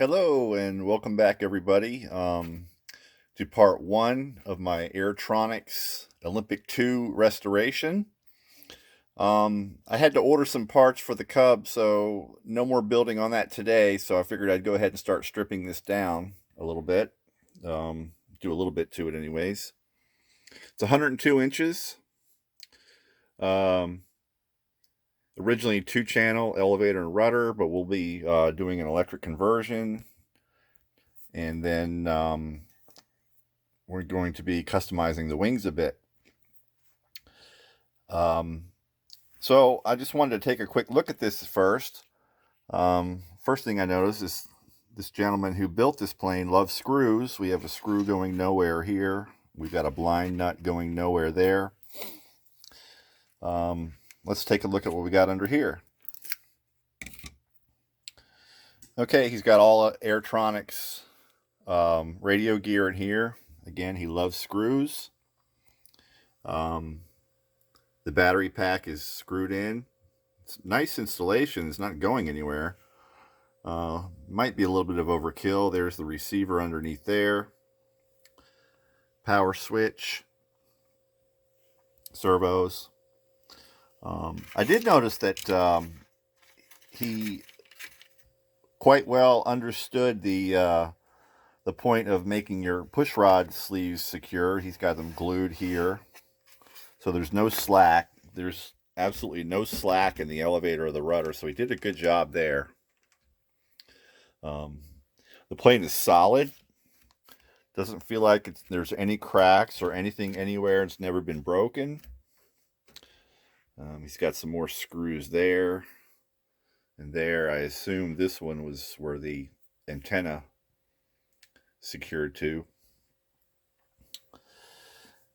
Hello and welcome back, everybody, to part one of my Airtronics Olympic II restoration. I had to order some parts for the Cub, so no more building on that today. So I figured I'd go ahead and start stripping this down a little bit. Do a little bit to it, anyways. It's 102 inches. Originally 2-channel elevator and rudder, but we'll be doing an electric conversion. And then we're going to be customizing the wings a bit. So I just wanted to take a quick look at this first. First thing I noticed is this gentleman who built this plane loves screws. We have a screw going nowhere here. We've got a blind nut going nowhere there. Let's take a look at what we got under here. Okay, he's got all Airtronics radio gear in here. Again, he loves screws. The battery pack is screwed in. It's nice installation. It's not going anywhere. Might be a little bit of overkill. There's the receiver underneath there. Power switch. Servos. I did notice that he quite well understood the point of making your push rod sleeves secure. He's got them glued here, so there's no slack. There's absolutely no slack in the elevator or the rudder, so he did a good job there. The plane is solid. Doesn't feel like there's any cracks or anything anywhere. It's never been broken. He's got some more screws there and there. I assume this one was where the antenna secured to.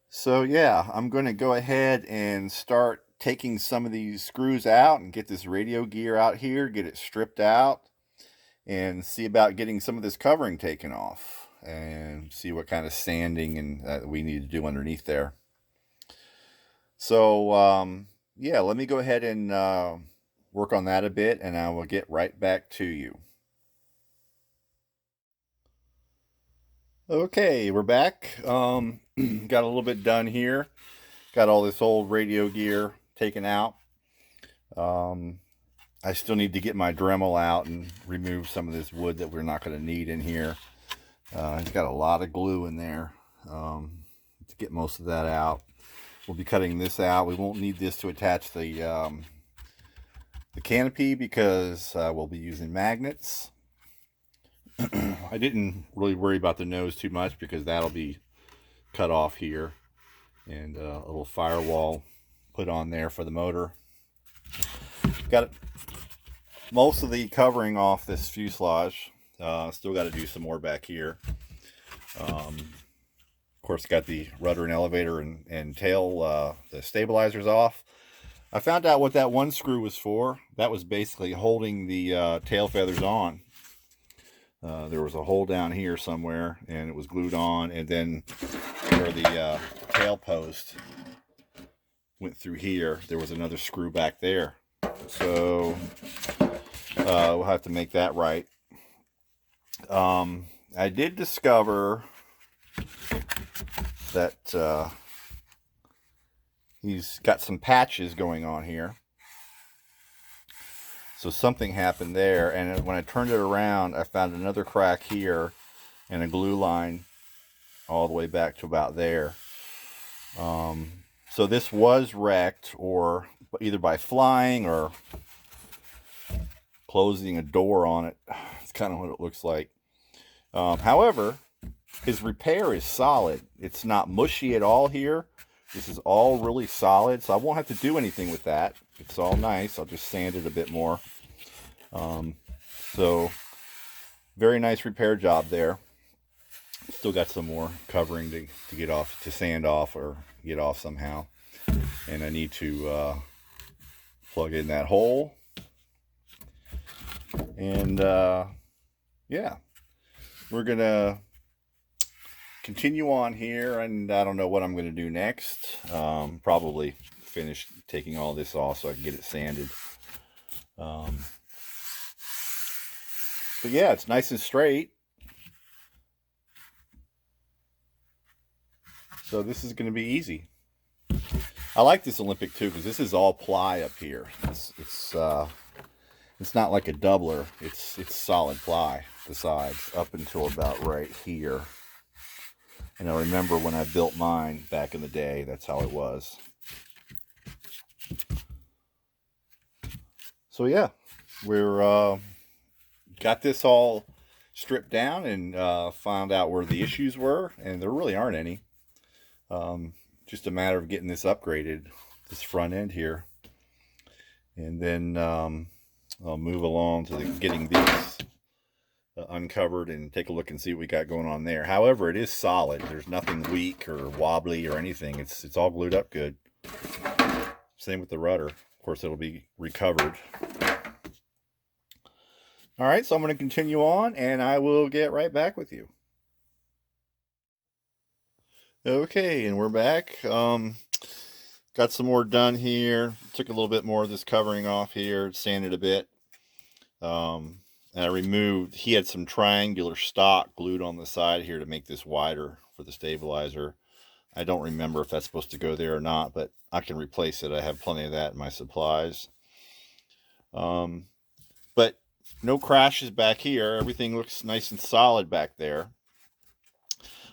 So yeah, I'm going to go ahead and start taking some of these screws out and get this radio gear out here, get it stripped out, and see about getting some of this covering taken off and see what kind of sanding and we need to do underneath there. So yeah, let me go ahead and work on that a bit, and I will get right back to you. Okay, we're back. Got a little bit done here. Got all this old radio gear taken out. I still need to get my Dremel out and remove some of this wood that we're not going to need in here. It's got a lot of glue in there to get most of that out. We'll be cutting this out. We won't need this to attach the canopy because we'll be using magnets. I didn't really worry about the nose too much because that'll be cut off here, and a little firewall put on there for the motor. Got most of the covering off this fuselage. Still got to do some more back here. Of course, got the rudder and elevator and tail, the stabilizers off. I found out what that one screw was for. That was basically holding the tail feathers on. There was a hole down here somewhere, and it was glued on, and then where the tail post went through here, there was another screw back there. So we'll have to make that right. I did discover that he's got some patches going on here. So something happened there, and when I turned it around, I found another crack here and a glue line all the way back to about there. So this was wrecked, or either by flying or closing a door on it. It's kind of what it looks like. However, his repair is solid. It's not mushy at all here. This is all really solid, so I won't have to do anything with that. It's all nice. I'll just sand it a bit more. So very nice repair job there. Still got some more covering to get off, to sand off or get off somehow. And I need to plug in that hole. And yeah, we're gonna continue on here, and I don't know what I'm going to do next. Probably finish taking all this off so I can get it sanded. But yeah, it's nice and straight. So this is going to be easy. I like this Olympic II because this is all ply up here. It's not like a doubler. It's solid ply, the sides, up until about right here. And I remember when I built mine back in the day, that's how it was. So yeah, we're got this all stripped down and found out where the issues were, and there really aren't any. Just a matter of getting this upgraded, this front end here, and then I'll move along to getting these uncovered and take a look and see what we got going on there. However, it is solid. There's nothing weak or wobbly or anything. It's all glued up good. Same with the rudder. Of course, it'll be recovered. All right, so I'm going to continue on, and I will get right back with you. Okay, and we're back. Got some more done here. Took a little bit more of this covering off here, sanded a bit. And I removed, he had some triangular stock glued on the side here to make this wider for the stabilizer. I don't remember if that's supposed to go there or not, but I can replace it. I have plenty of that in my supplies. But no crashes back here. Everything looks nice and solid back there.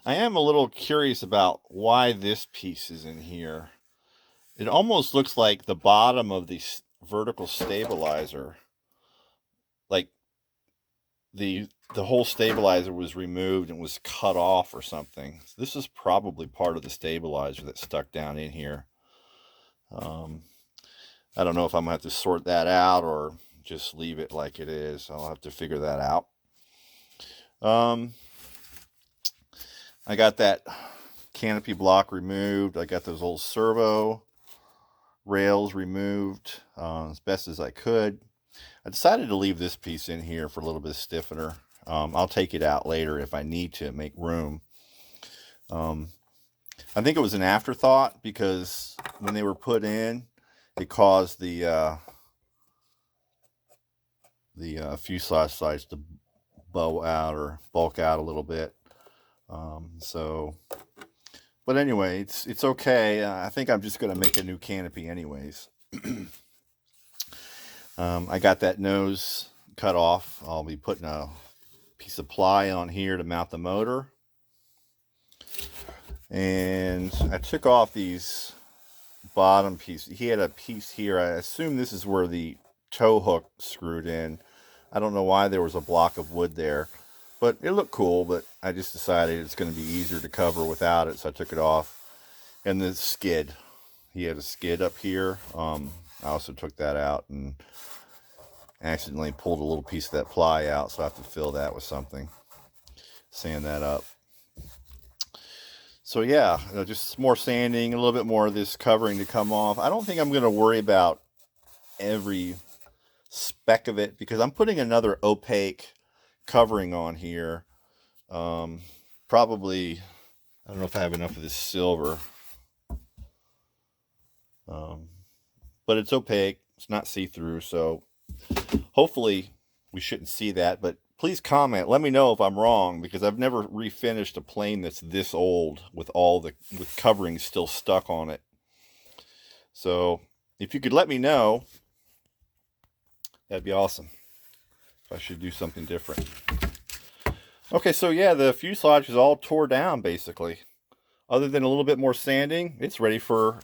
I am a little curious about why this piece is in here. It almost looks like the bottom of the vertical stabilizer, like the whole stabilizer was removed and was cut off or something. So this is probably part of the stabilizer that's stuck down in here. I don't know if I'm gonna have to sort that out or just leave it like it is. I'll have to figure that out. I got that canopy block removed. I got those old servo rails removed as best as I could. I decided to leave this piece in here for a little bit of stiffener. I'll take it out later if I need to make room. I think it was an afterthought because when they were put in, it caused the fuselage sides to bow out or bulk out a little bit. But anyway, it's okay. I think I'm just going to make a new canopy anyways. I got that nose cut off. I'll be putting a piece of ply on here to mount the motor. And I took off these bottom pieces. He had a piece here. I assume this is where the tow hook screwed in. I don't know why there was a block of wood there, but it looked cool. But I just decided it's going to be easier to cover without it, so I took it off. And the skid, he had a skid up here. I also took that out and accidentally pulled a little piece of that ply out, so I have to fill that with something, sand that up. So yeah, just more sanding, a little bit more of this covering to come off. I don't think I'm going to worry about every speck of it because I'm putting another opaque covering on here. Probably, I don't know if I have enough of this silver. But it's opaque. It's not see-through, so hopefully we shouldn't see that. But please comment. Let me know if I'm wrong because I've never refinished a plane that's this old with with covering still stuck on it. So if you could let me know, that'd be awesome. If I should do something different. Okay, so yeah, the fuselage is all tore down basically. Other than a little bit more sanding, it's ready for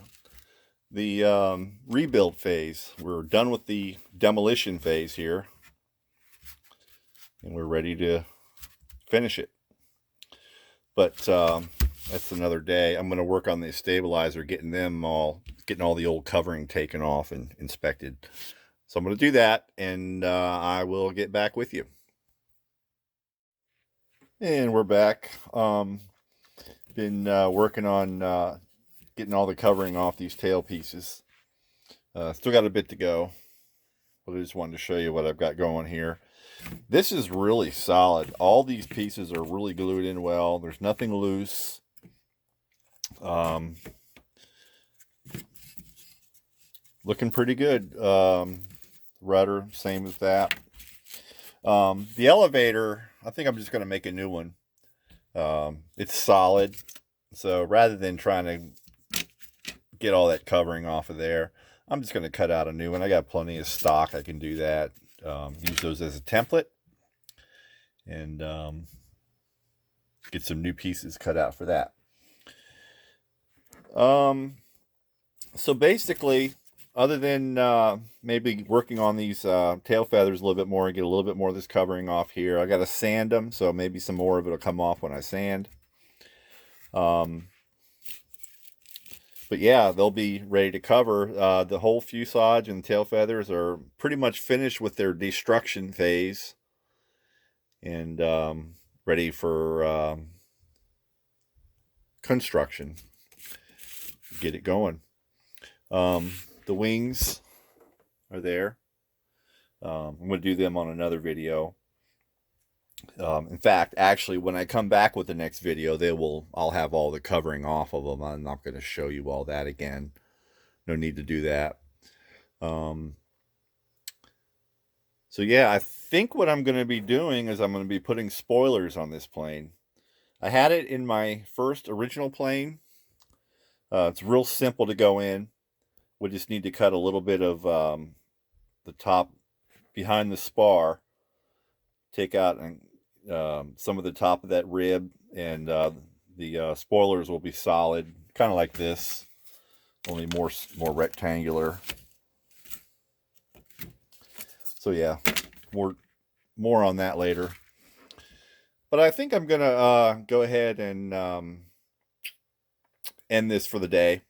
the rebuild phase. We're done with the demolition phase here, and we're ready to finish it. But that's another day. I'm going to work on the stabilizer, getting all the old covering taken off and inspected. So I'm going to do that, and I will get back with you. And we're back. Been working on getting all the covering off these tail pieces. Still got a bit to go, but I just wanted to show you what I've got going here. This is really solid. All these pieces are really glued in well. There's nothing loose. Looking pretty good. Rudder, same as that. The elevator, I think I'm just going to make a new one. It's solid, so rather than trying to get all that covering off of there, I'm just going to cut out a new one. I got plenty of stock. I can do that. Use those as a template, and get some new pieces cut out for that. So basically, other than maybe working on these tail feathers a little bit more and get a little bit more of this covering off here, I got to sand them, so maybe some more of it will come off when I sand. But yeah, they'll be ready to cover. The whole fuselage and tail feathers are pretty much finished with their destruction phase, and ready for construction. Get it going. The wings are there. I'm going to do them on another video. In fact, actually, when I come back with the next video, I'll have all the covering off of them. I'm not going to show you all that again. No need to do that. So yeah, I think what I'm going to be doing is I'm going to be putting spoilers on this plane. I had it in my first original plane. It's real simple to go in. We just need to cut a little bit of the top behind the spar, take out some of the top of that rib, and the spoilers will be solid, kind of like this, only more rectangular. So yeah, more on that later. But I think I'm gonna go ahead and end this for the day.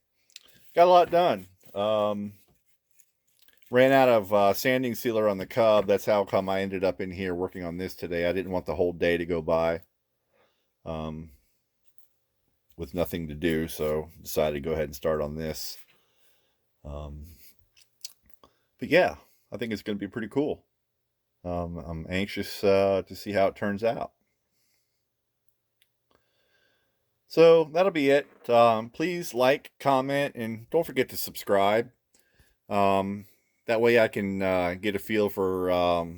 Got a lot done. Ran out of sanding sealer on the Cub. That's how come I ended up in here working on this today. I didn't want the whole day to go by with nothing to do, so decided to go ahead and start on this. But yeah, I think it's going to be pretty cool. I'm anxious to see how it turns out. So that'll be it. Please like, comment, and don't forget to subscribe. That way I can get a feel for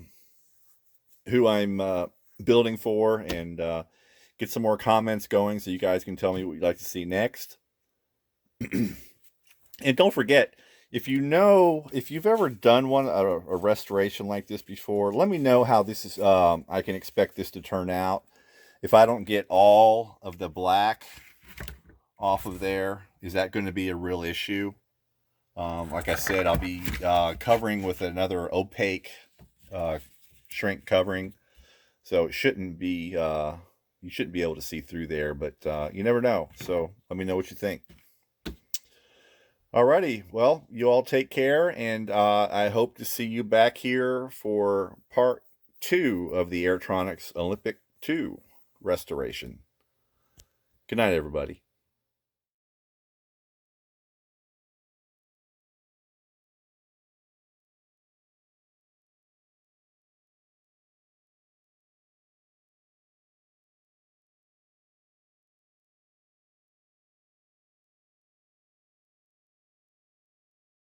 who I'm building for, and get some more comments going so you guys can tell me what you'd like to see next. And don't forget, if you've ever done a restoration like this before, let me know how this is. I can expect this to turn out. If I don't get all of the black off of there, is that going to be a real issue? Like I said, I'll be covering with another opaque shrink covering, so it shouldn't be you shouldn't be able to see through there, but you never know. So let me know what you think. Alrighty, well, you all take care, and I hope to see you back here for part 2 of the Airtronics Olympic II restoration. Good night, everybody.